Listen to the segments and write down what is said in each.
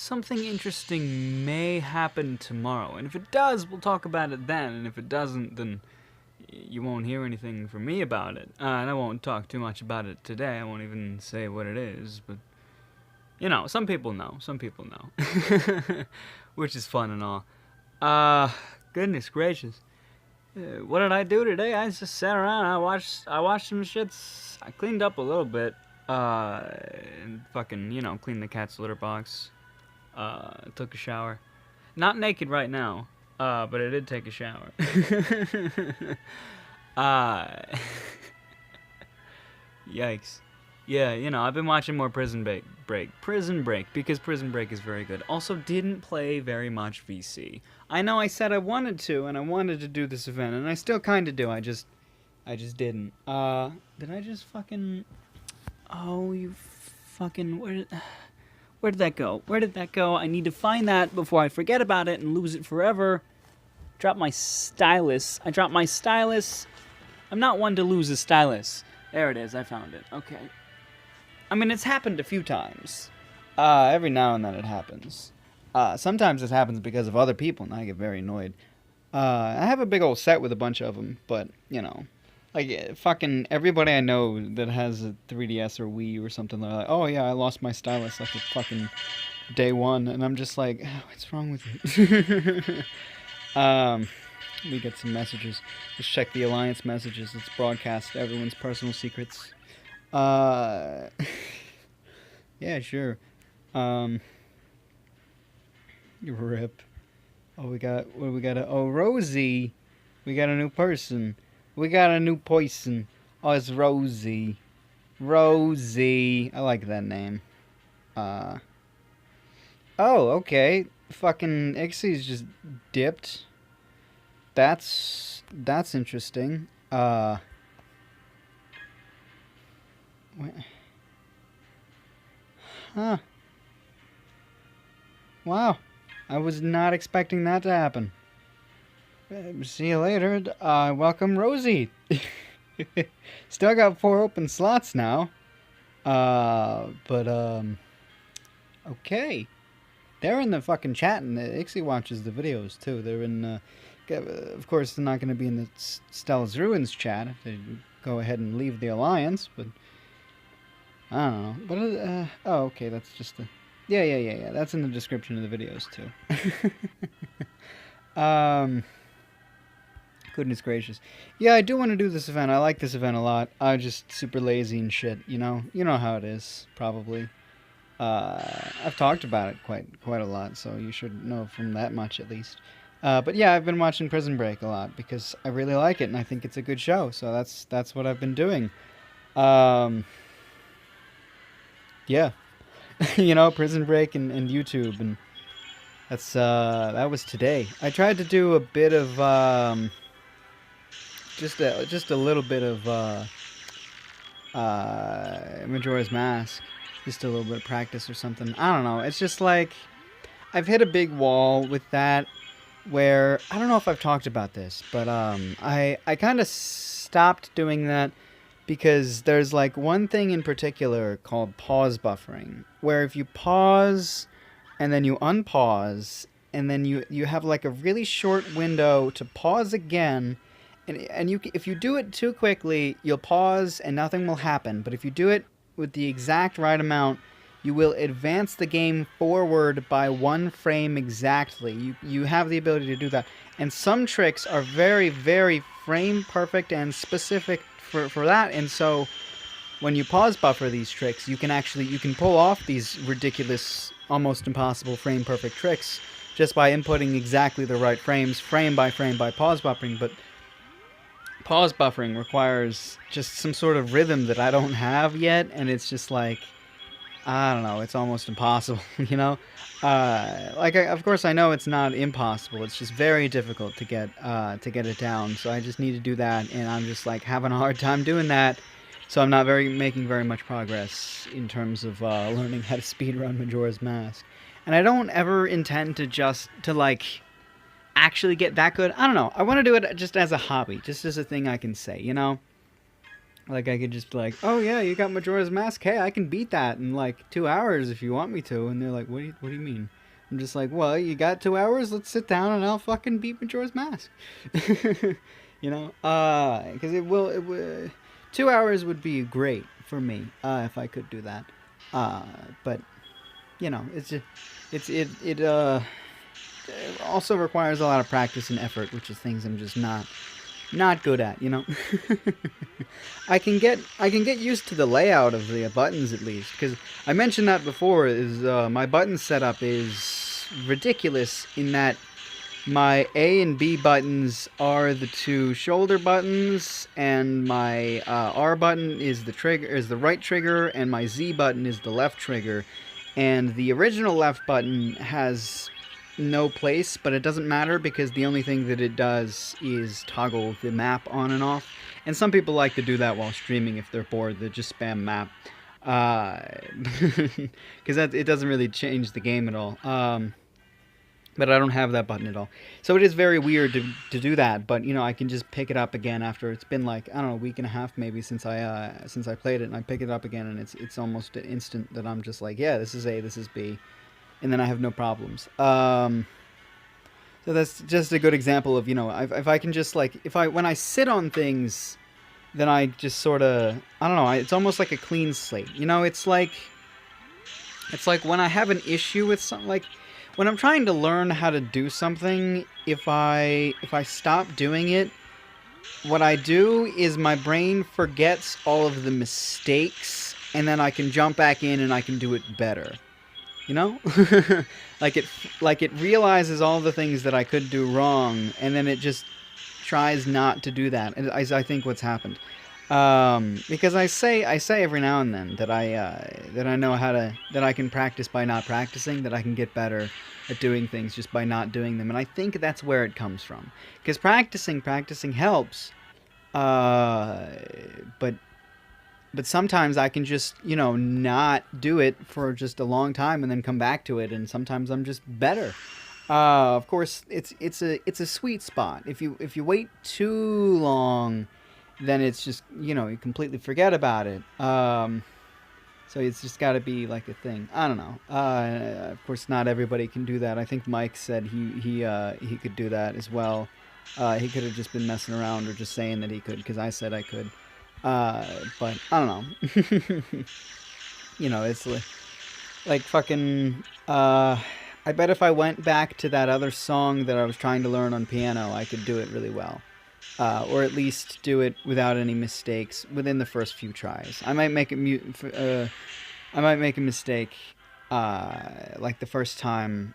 something interesting may happen tomorrow. And if it does, we'll talk about it then. And if it doesn't, then you won't hear anything from me about it. And I won't talk too much about it today. I won't even say what it is. But, you know, some people know. Some people know. Which is fun and all. Goodness gracious. What did I do today? I just sat around. I watched some shits. I cleaned up a little bit. And fucking, you know, cleaned the cat's litter box. Took a shower. Not naked right now. But I did take a shower. Yikes. Yeah, you know, I've been watching more Prison Break, because Prison Break is very good. Also, didn't play very much VC. I know I said I wanted to, and I wanted to do this event, and I still kind of do. I just didn't. Did I just fucking... Oh, you fucking... Where did that go? Where did that go? I need to find that before I forget about it and lose it forever. Drop my stylus. I dropped my stylus. I'm not one to lose a stylus. There it is. I found it. Okay. I mean, it's happened a few times. Every now and then it happens. Sometimes it happens because of other people, and I get very annoyed. I have a big old set with a bunch of them, but, you know. Like, fucking everybody I know that has a 3DS or Wii or something, they're like, oh yeah, I lost my stylus like at fucking day one, and I'm just like, oh, what's wrong with you? We get some messages. Just check the Alliance messages. Let's broadcast everyone's personal secrets. Yeah, sure. Rip. Oh, what do we got? Oh, Rosie. We got a new person. We got a new person. Oh, it's Rosie. Rosie. I like that name. Oh, okay. Fucking Ixie's just dipped. That's interesting. What? Huh. Wow. I was not expecting that to happen. See you later. Welcome, Rosie. Still got 4 open slots now. Okay. They're in the fucking chat, and Ixie watches the videos, too. They're in, of course, they're not going to be in the Stella's Ruins chat if they go ahead and leave the Alliance, but I don't know. But, oh, okay, that's just the... Yeah. That's in the description of the videos, too. Goodness gracious. Yeah, I do want to do this event. I like this event a lot. I'm just super lazy and shit, you know? You know how it is, probably. I've talked about it quite a lot, so you should know from that much, at least. But yeah, I've been watching Prison Break a lot, because I really like it, and I think it's a good show, so that's what I've been doing. Yeah. You know, Prison Break and YouTube, and that's, that was today. I tried to do a bit of, just a little bit of, Majora's Mask. Just a little bit of practice or something. I don't know. It's just like, I've hit a big wall with that, where, I don't know if I've talked about this, but, I kind of stopped doing that, because there's like one thing in particular called pause buffering, where if you pause and then you unpause and then you have like a really short window to pause again, and if you do it too quickly, you'll pause and nothing will happen. But if you do it with the exact right amount, you will advance the game forward by 1 frame exactly. You have the ability to do that. And some tricks are very, very frame perfect and specific for that, and so when you pause buffer these tricks, you can pull off these ridiculous, almost impossible frame perfect tricks just by inputting exactly the right frames, frame by pause buffering. But pause buffering requires just some sort of rhythm that I don't have yet, and it's just like, I don't know, it's almost impossible, you know? Of course I know it's not impossible, it's just very difficult to get it down, so I just need to do that, and I'm just, like, having a hard time doing that, so I'm not making very much progress in terms of, learning how to speedrun Majora's Mask. And I don't ever intend to like, actually get that good. I don't know, I want to do it just as a hobby, just as a thing I can say, you know? Like, I could just be like, oh yeah, you got Majora's Mask. Hey, I can beat that in like 2 hours if you want me to. And they're like, what do you mean? I'm just like, well, you got 2 hours? Let's sit down and I'll fucking beat Majora's Mask. You know? Because it will, 2 hours would be great for me, if I could do that. But, you know, it also requires a lot of practice and effort, which is things I'm just not good at, you know. I can get used to the layout of the buttons at least, because I mentioned that before. Is my button setup is ridiculous in that my A and B buttons are the two shoulder buttons, and my R button is the right trigger, and my Z button is the left trigger. And the original left button has no place, but it doesn't matter because the only thing that it does is toggle the map on and off. And some people like to do that while streaming if they're bored. They just spam map. Because it doesn't really change the game at all. But I don't have that button at all. So it is very weird to do that, but you know, I can just pick it up again after it's been like, I don't know, a week and a half maybe since I played it, and I pick it up again, and it's almost an instant that I'm just like, yeah, this is A, this is B, and then I have no problems. So that's just a good example of, you know, if I can just like, when I sit on things, then I just sort of, I don't know, it's almost like a clean slate. You know, it's like when I have an issue with something, like when I'm trying to learn how to do something, if I stop doing it, what I do is my brain forgets all of the mistakes, and then I can jump back in and I can do it better. You know? like it realizes all the things that I could do wrong, and then it just tries not to do that. And I think what's happened. Because I say every now and then that I know how to, that I can practice by not practicing, that I can get better at doing things just by not doing them, and I think that's where it comes from. Because practicing helps, but sometimes I can just, you know, not do it for just a long time and then come back to it, and sometimes I'm just better. Of course, it's a sweet spot. If you wait too long, then it's just, you know, you completely forget about it. So it's just got to be like a thing. I don't know. Of course, not everybody can do that. I think Mike said he could do that as well. He could have just been messing around or just saying that he could, because I said I could. But I don't know. You know, it's like fucking. I bet if I went back to that other song that I was trying to learn on piano, I could do it really well. Or at least do it without any mistakes within the first few tries. I might make a mistake like the first time,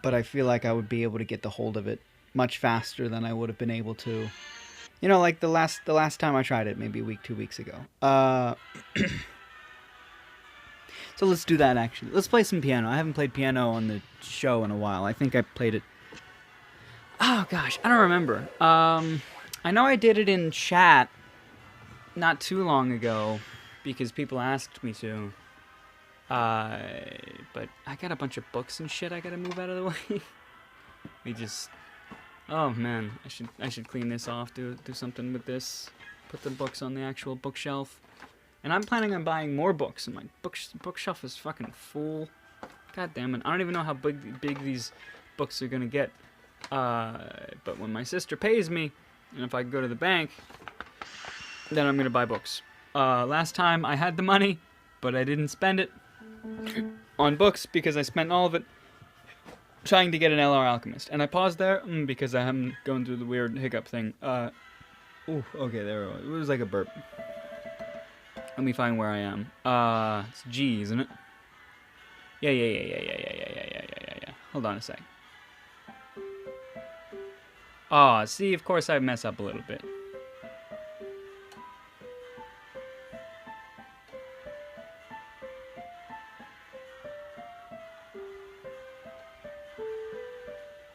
but I feel like I would be able to get the hold of it much faster than I would have been able to. You know, like the last time I tried it, maybe a week, 2 weeks ago. So let's do that, actually. Let's play some piano. I haven't played piano on the show in a while. I think I played it... Oh, gosh, I don't remember. I know I did it in chat not too long ago because people asked me to. But I got a bunch of books and shit I gotta move out of the way. We just... Oh, man, I should clean this off, do something with this. Put the books on the actual bookshelf. And I'm planning on buying more books, and my bookshelf is fucking full. God damn it. I don't even know how big these books are gonna get. But when my sister pays me, and if I go to the bank, then I'm gonna buy books. Last time I had the money, but I didn't spend it on books because I spent all of it trying to get an LR Alchemist. And I paused there because I'm going through the weird hiccup thing. Ooh, okay, there it was. It was like a burp. Let me find where I am. It's G, isn't it? Yeah. Hold on a sec. Aw, see, of course I mess up a little bit.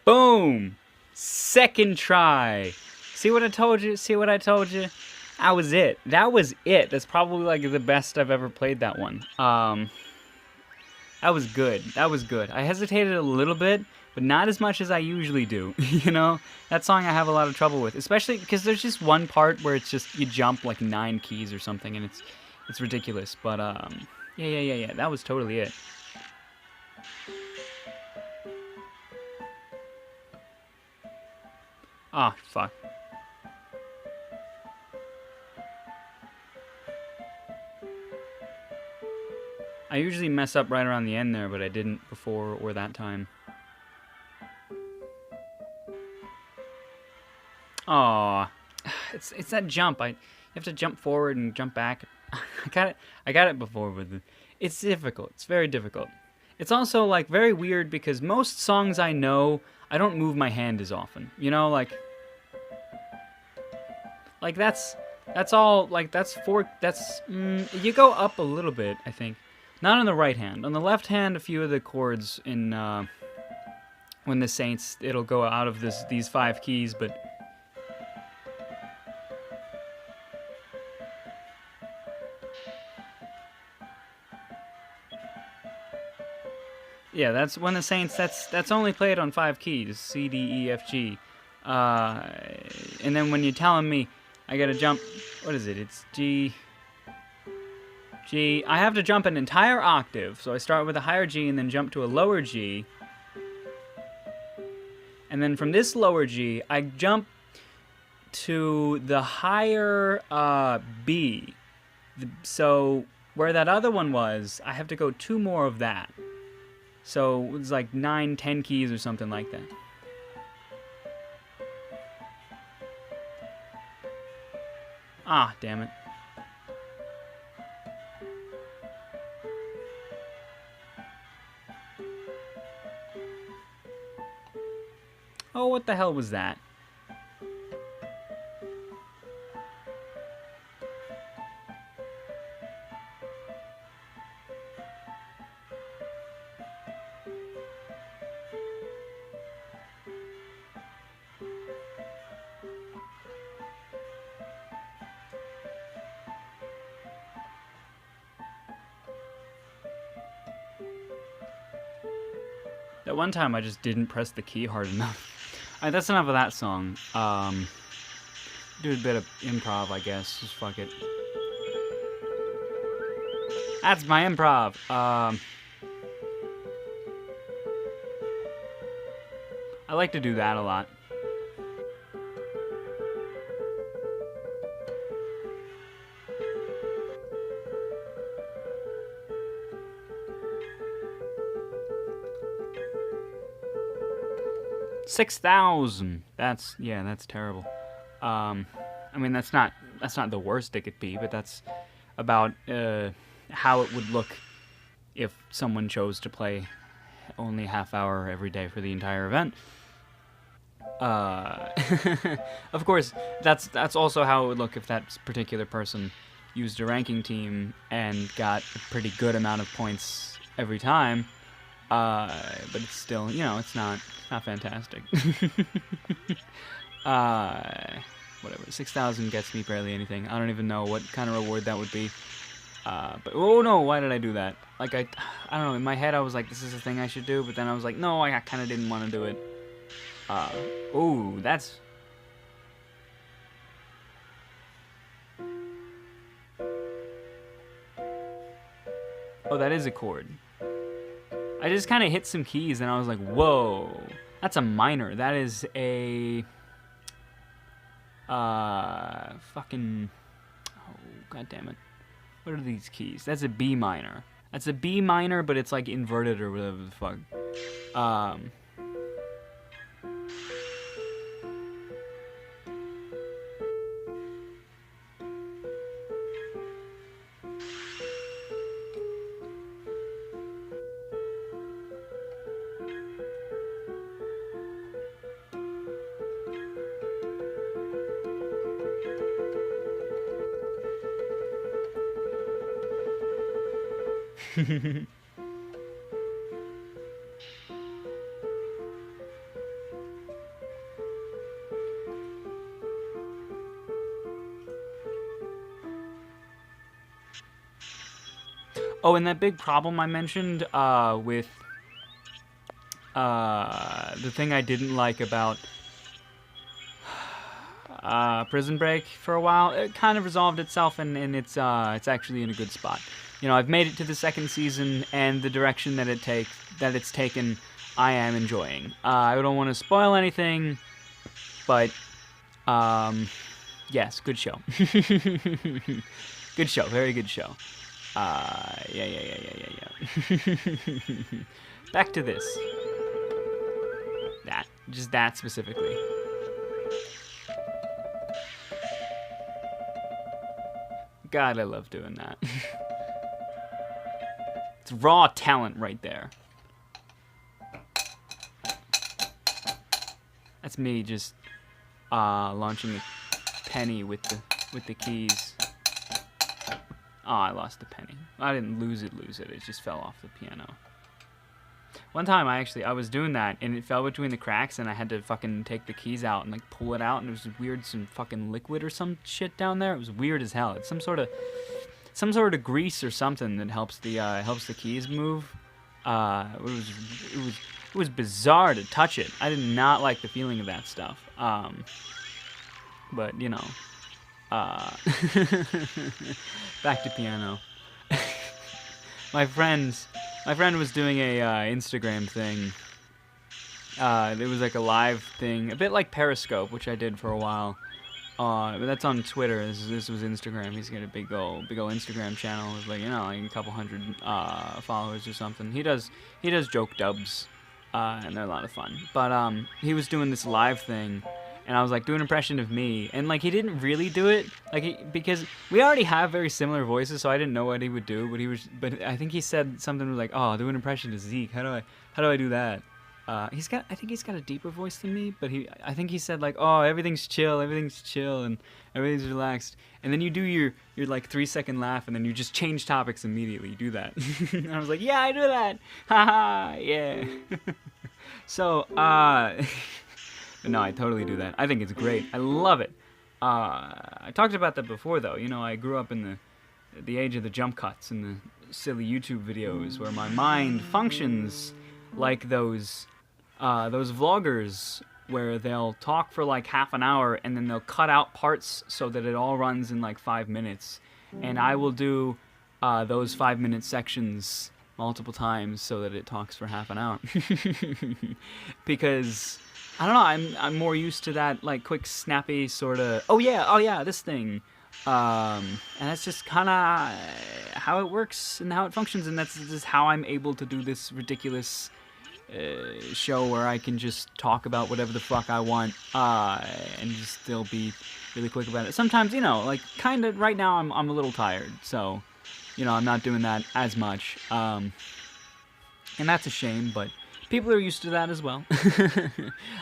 Boom! Second try. See what I told you? That was it. That's probably like the best I've ever played that one. That was good. That was good. I hesitated a little bit, but not as much as I usually do. You know, that song I have a lot of trouble with, especially because there's just one part where it's just you jump like 9 keys or something, and it's ridiculous. But yeah. That was totally it. Ah, fuck. I usually mess up right around the end there, but I didn't before or that time. Aw, it's that jump. You have to jump forward and jump back. I got it before, but it's difficult. It's very difficult. It's also like very weird because most songs I know, I don't move my hand as often. You know, like that's all. Like you go up a little bit, I think. Not on the right hand. On the left hand, a few of the chords in when the Saints, it'll go out of these 5 keys, but yeah, that's when the Saints. That's only played on 5 keys: C, D, E, F, G. And then when you're telling me I gotta jump, what is it? It's G. G. I have to jump an entire octave, so I start with a higher G and then jump to a lower G. And then from this lower G, I jump to the higher B. So where that other one was, I have to go 2 more of that. So it's like 9, 10 keys or something like that. Ah, damn it. Oh, what the hell was that? That one time I just didn't press the key hard enough. Alright, that's enough of that song. Do a bit of improv, I guess. Just fuck it. That's my improv. I like to do that a lot. $6,000. That's terrible. I mean that's not the worst it could be, but that's about how it would look if someone chose to play only half hour every day for the entire event. Of course, that's also how it would look if that particular person used a ranking team and got a pretty good amount of points every time. But it's still, it's not fantastic. Whatever. 6,000 gets me barely anything. I don't even know what kind of reward that would be. But oh no, why did I do that? Like I don't know. In my head, I was like, this is a thing I should do. But then I was like, no, I kind of didn't want to do it. Oh, that's. Oh, that is a chord. I just kind of hit some keys and I was like, whoa, that's a minor. That is a fucking, oh, god damn it. What are these keys? That's a B minor. That's a B minor, but it's like inverted or whatever the fuck. Oh, and that big problem I mentioned with the thing I didn't like about Prison Break for a while, it kind of resolved itself, and it's actually in a good spot. You know, I've made it to the second season, and the direction that it's taken, I am enjoying. I don't want to spoil anything, but yes, good show. Good show, very good show. Yeah. Back to this. That specifically. God, I love doing that. It's raw talent right there. That's me just launching a penny with the keys. Oh, I lost the penny. I didn't lose it. It just fell off the piano. One time I was doing that and it fell between the cracks and I had to fucking take the keys out and like pull it out and it was weird, some fucking liquid or some shit down there. It was weird as hell. It's some sort of grease or something that helps the keys move. It was bizarre to touch it. I did not like the feeling of that stuff. But you know, back to piano. My friend was doing a Instagram thing. It was like a live thing, a bit like Periscope, which I did for a while. But that's on Twitter. This was Instagram. He's got a big old Instagram channel with like a couple hundred followers or something. He does joke dubs, and they're a lot of fun. But he was doing this live thing. And I was like, do an impression of me. And like, he didn't really do it. Like, because we already have very similar voices, so I didn't know what he would do. But I think he said something like, oh, do an impression of Zeke. How do I do that? I think he's got a deeper voice than me, but I think he said like, oh, everything's chill, and everything's relaxed. And then you do your like 3-second laugh, and then you just change topics immediately. You do that. And I was like, yeah, I do that. Haha, yeah. So, no, I totally do that. I think it's great. I love it. I talked about that before, though. You know, I grew up in the age of the jump cuts and the silly YouTube videos where my mind functions like those vloggers where they'll talk for like half an hour and then they'll cut out parts so that it all runs in like 5 minutes. And I will do those 5-minute sections multiple times so that it talks for half an hour. Because I don't know, I'm more used to that like quick, snappy sort of, oh yeah, this thing. And that's just kind of how it works and how it functions, and that's just how I'm able to do this ridiculous show where I can just talk about whatever the fuck I want and just still be really quick about it. Sometimes, you know, like kind of right now I'm a little tired, so, you know, I'm not doing that as much. And that's a shame, but people are used to that as well.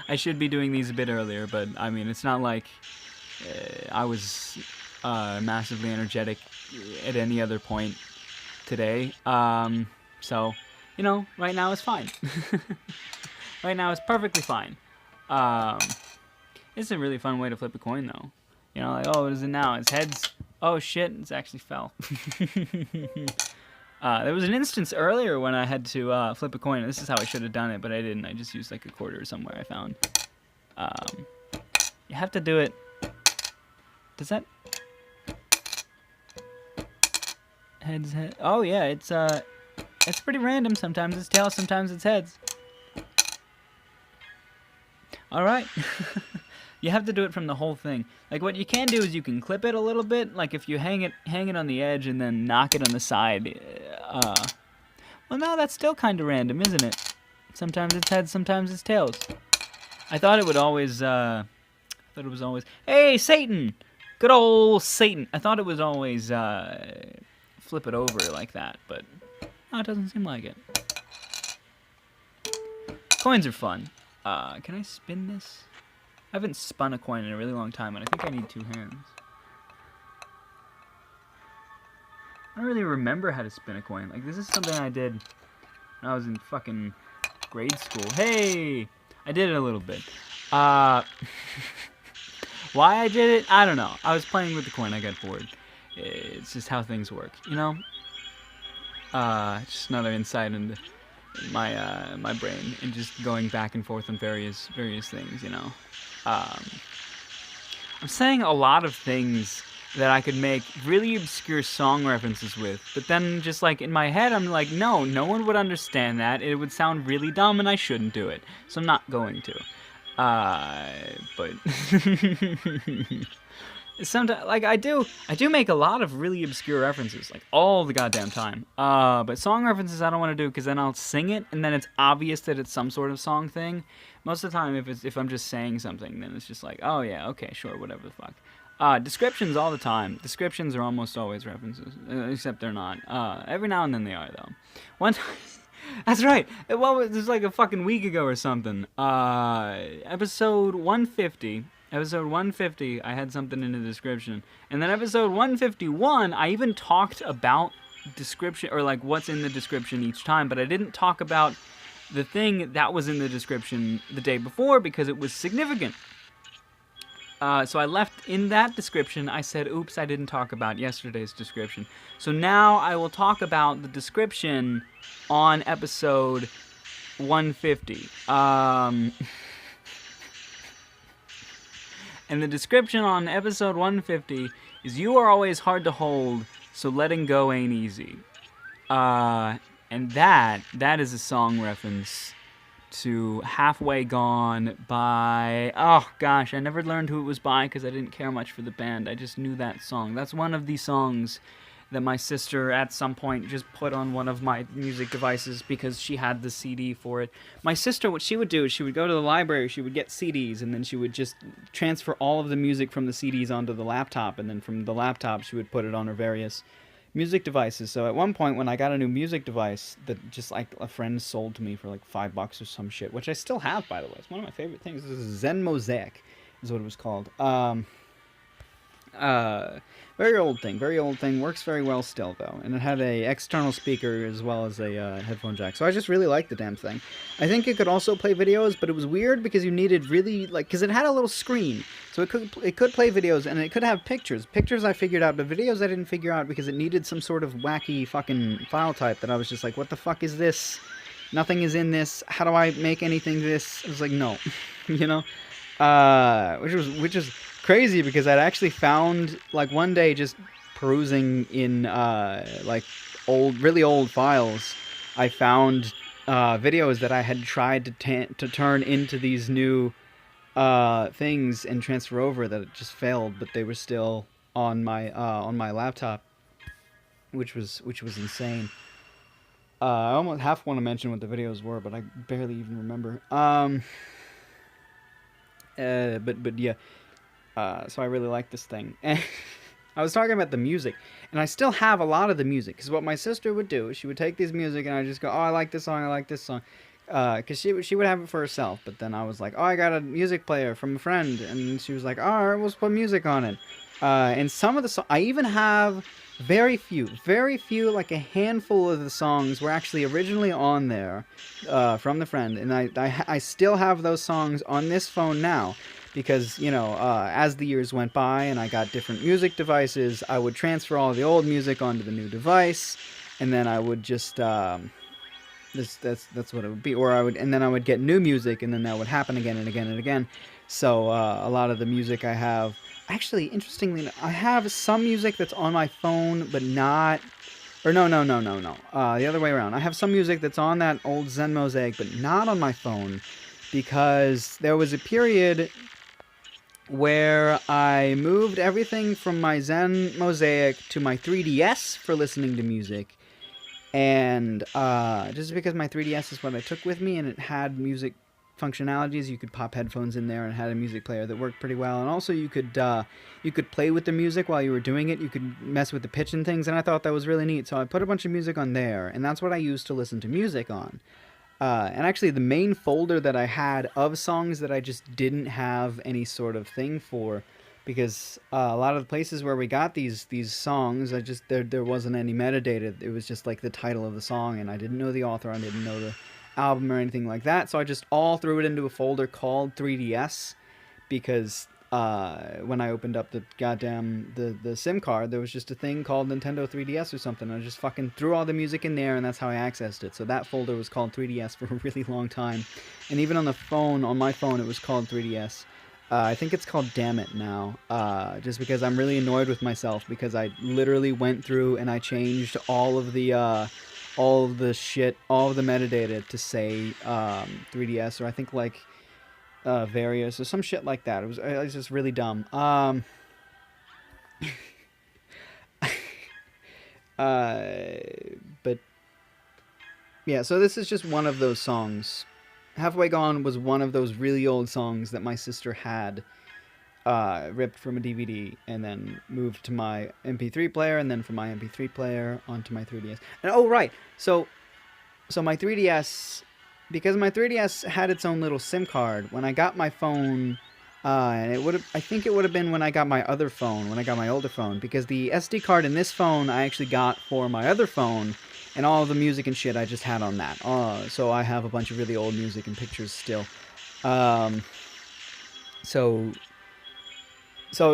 I should be doing these a bit earlier, but I mean, it's not like I was massively energetic at any other point today. So, you know, right now is fine. Right now is perfectly fine. It's a really fun way to flip a coin, though. You know, like, oh, what is it now? It's heads. Oh, shit, it's actually fell. There was an instance earlier when I had to flip a coin. This is how I should have done it, but I didn't. I just used like a quarter somewhere I found. You have to do it. Does that... Heads, head... Oh, yeah, it's pretty random. Sometimes it's tails, sometimes it's heads. Alright. You have to do it from the whole thing. Like, what you can do is you can clip it a little bit. Like, if you hang it on the edge and then knock it on the side. Well, no, that's still kind of random, isn't it? Sometimes it's heads, sometimes it's tails. I thought it would always, Hey, Satan! Good old Satan! I thought it was always, flip it over like that, but no, it doesn't seem like it. Coins are fun. Can I spin this? I haven't spun a coin in a really long time, and I think I need 2 hands. I don't really remember how to spin a coin. Like, this is something I did when I was in fucking grade school. Hey! I did it a little bit. Why I did it? I don't know. I was playing with the coin. I got bored. It's just how things work, you know? Just another insight into my brain and just going back and forth on various things. I'm saying a lot of things that I could make really obscure song references with, but then just like in my head I'm like, no one would understand that. It would sound really dumb and I shouldn't do it. So I'm not going to. But sometimes, like, I do make a lot of really obscure references, like all the goddamn time. But song references I don't want to do because then I'll sing it and then it's obvious that it's some sort of song thing. Most of the time, if I'm just saying something, then it's just like, oh yeah, okay, sure, whatever the fuck. Descriptions all the time. Descriptions are almost always references, except they're not. Every now and then they are, though. One time, that's right. Well, it was like a fucking week ago or something. Episode 150. Episode 150, I had something in the description. And then episode 151, I even talked about description, or like what's in the description each time, but I didn't talk about the thing that was in the description the day before because it was significant. So I left in that description, I said, oops, I didn't talk about yesterday's description. So now I will talk about the description on episode 150. And the description on episode 150 is, you are always hard to hold, so letting go ain't easy. And that is a song reference to Halfway Gone by, oh gosh, I never learned who it was by because I didn't care much for the band. I just knew that song. That's one of the songs that my sister at some point just put on one of my music devices because she had the CD for it. My sister, what she would do is she would go to the library, she would get CDs, and then she would just transfer all of the music from the CDs onto the laptop, and then from the laptop she would put it on her various music devices. So at one point when I got a new music device that just like a friend sold to me for like $5 or some shit, which I still have, by the way. It's one of my favorite things. This is Zen Mosaic is what it was called. Very old thing, works very well still though, and it had a external speaker as well as a headphone jack, so I just really liked the damn thing. I think it could also play videos, but it was weird because you needed really, like, because it had a little screen, so it could play videos, and it could have pictures. Pictures I figured out, but videos I didn't figure out because it needed some sort of wacky fucking file type that I was just like, what the fuck is this? Nothing is in this. How do I make anything this? I was like, no. You know? Which is crazy because I'd actually found, like, one day just perusing in like really old files, I found videos that I had tried to turn into these new things and transfer over that it just failed, but they were still on my laptop, which was insane. I almost half want to mention what the videos were, but I barely even remember. But yeah. So I really like this thing. And I was talking about the music, and I still have a lot of the music, because what my sister would do is she would take this music, and I'd just go, oh, I like this song, because she would have it for herself, but then I was like, oh, I got a music player from a friend, and she was like, all right, let's put music on it. And some of the songs, I even have very few, like a handful of the songs were actually originally on there from the friend, and I still have those songs on this phone now. Because, you know, as the years went by and I got different music devices, I would transfer all the old music onto the new device, and then I would just that's what it would be. Or I would get new music, and then that would happen again and again and again. So a lot of the music I have, actually, interestingly, I have some music that's on my phone, but not. Or no. The other way around. I have some music that's on that old Zen Mosaic, but not on my phone, because there was a period where I moved everything from my Zen Mosaic to my 3DS for listening to music, and just because my 3DS is what I took with me, and it had music functionalities, you could pop headphones in there, and it had a music player that worked pretty well, and also you could play with the music while you were doing it, you could mess with the pitch and things, and I thought that was really neat, so I put a bunch of music on there, and that's what I used to listen to music on. And actually, the main folder that I had of songs that I just didn't have any sort of thing for, because a lot of the places where we got these songs, there wasn't any metadata. It was just like the title of the song, and I didn't know the author, I didn't know the album or anything like that. So I just all threw it into a folder called 3DS, because when I opened up the goddamn the SIM card, there was just a thing called Nintendo 3DS or something. I just fucking threw all the music in there, and that's how I accessed it. So that folder was called 3DS for a really long time, and even on the phone, on my phone, it was called 3DS. I think it's called Damn It now, just because I'm really annoyed with myself because I literally went through and I changed all of the shit, all of the metadata to say 3DS, or I think like various or some shit like that. It was just really dumb. Uh, but yeah, so this is just one of those songs. Halfway Gone was one of those really old songs that my sister had ripped from a DVD and then moved to my MP3 player, and then from my MP3 player onto my 3DS. And oh right, so my 3DS, because my 3DS had its own little SIM card. When I got my phone, and I think it would have been when I got my other phone, when I got my older phone, because the SD card in this phone I actually got for my other phone, and all of the music and shit I just had on that. So I have a bunch of really old music and pictures still. So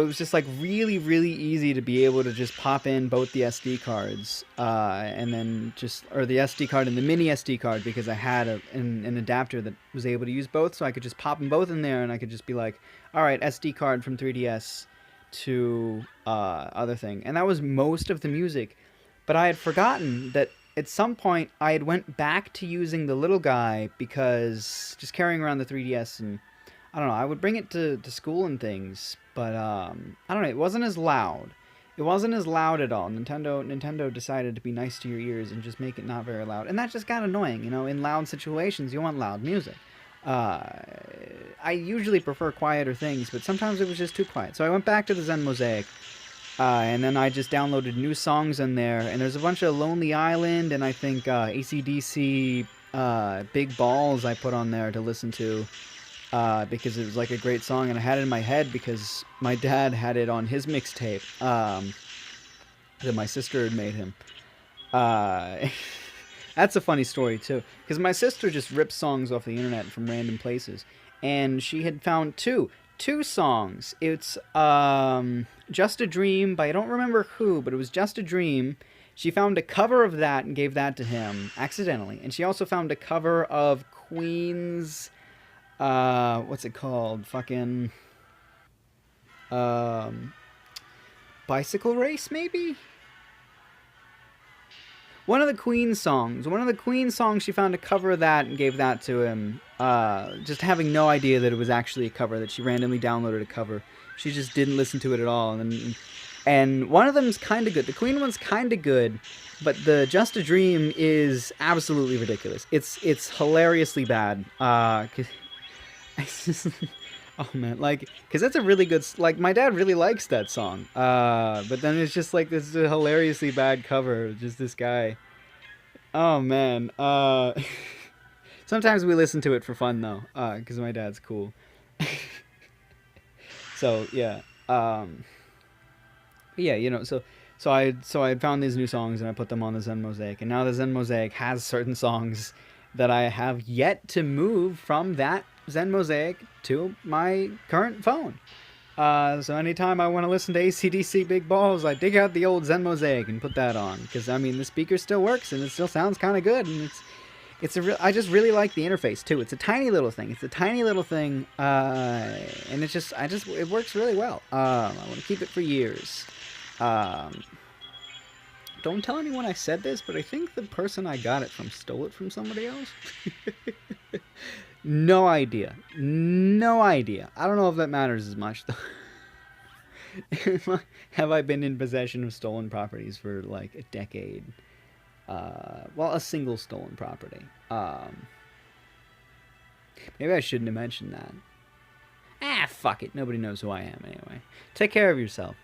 it was just like really, really easy to be able to just pop in both the SD cards, and then or the SD card and the mini SD card, because I had an adapter that was able to use both, so I could just pop them both in there, and I could just be like, all right, SD card from 3DS to other thing, and that was most of the music. But I had forgotten that at some point I had went back to using the little guy, because just carrying around the 3DS, and I don't know, I would bring it to school and things, but I don't know, it wasn't as loud. It wasn't as loud at all. Nintendo decided to be nice to your ears and just make it not very loud. And that just got annoying, you know, in loud situations you want loud music. I usually prefer quieter things, but sometimes it was just too quiet. So I went back to the Zen Mosaic, and then I just downloaded new songs in there, and there's a bunch of Lonely Island, and I think AC/DC Big Balls I put on there to listen to. Because it was like a great song, and I had it in my head because my dad had it on his mixtape that my sister had made him. That's a funny story too, because my sister just rips songs off the internet from random places, and she had found two songs. It's Just a Dream by, I don't remember who, but it was Just a Dream. She found a cover of that and gave that to him accidentally, and she also found a cover of Queen's what's it called? Fucking Bicycle Race, maybe? One of the Queen songs. She found a cover of that and gave that to him. Just having no idea that it was actually a cover, that she randomly downloaded a cover. She just didn't listen to it at all. And one of them's kind of good. The Queen one's kind of good, but the Just a Dream is absolutely ridiculous. It's hilariously bad. Oh man, like, because that's a really good, like, my dad really likes that song, but then it's just like this hilariously bad cover, just this guy. Oh man, sometimes we listen to it for fun though, because my dad's cool. So yeah, yeah, you know, so I found these new songs and I put them on the Zen Mosaic, and now the Zen Mosaic has certain songs that I have yet to move from that Zen Mosaic to my current phone. So anytime I want to listen to AC/DC Big Balls, I dig out the old Zen Mosaic and put that on, because I mean the speaker still works and it still sounds kind of good, and I just really like the interface too. It's a tiny little thing. And it works really well. I want to keep it for years. Don't tell anyone I said this, but I think the person I got it from stole it from somebody else. No idea. I don't know if that matters as much, though. Have I been in possession of stolen properties for like a decade? Well, a single stolen property. Maybe I shouldn't have mentioned that. Fuck it. Nobody knows who I am anyway. Take care of yourself.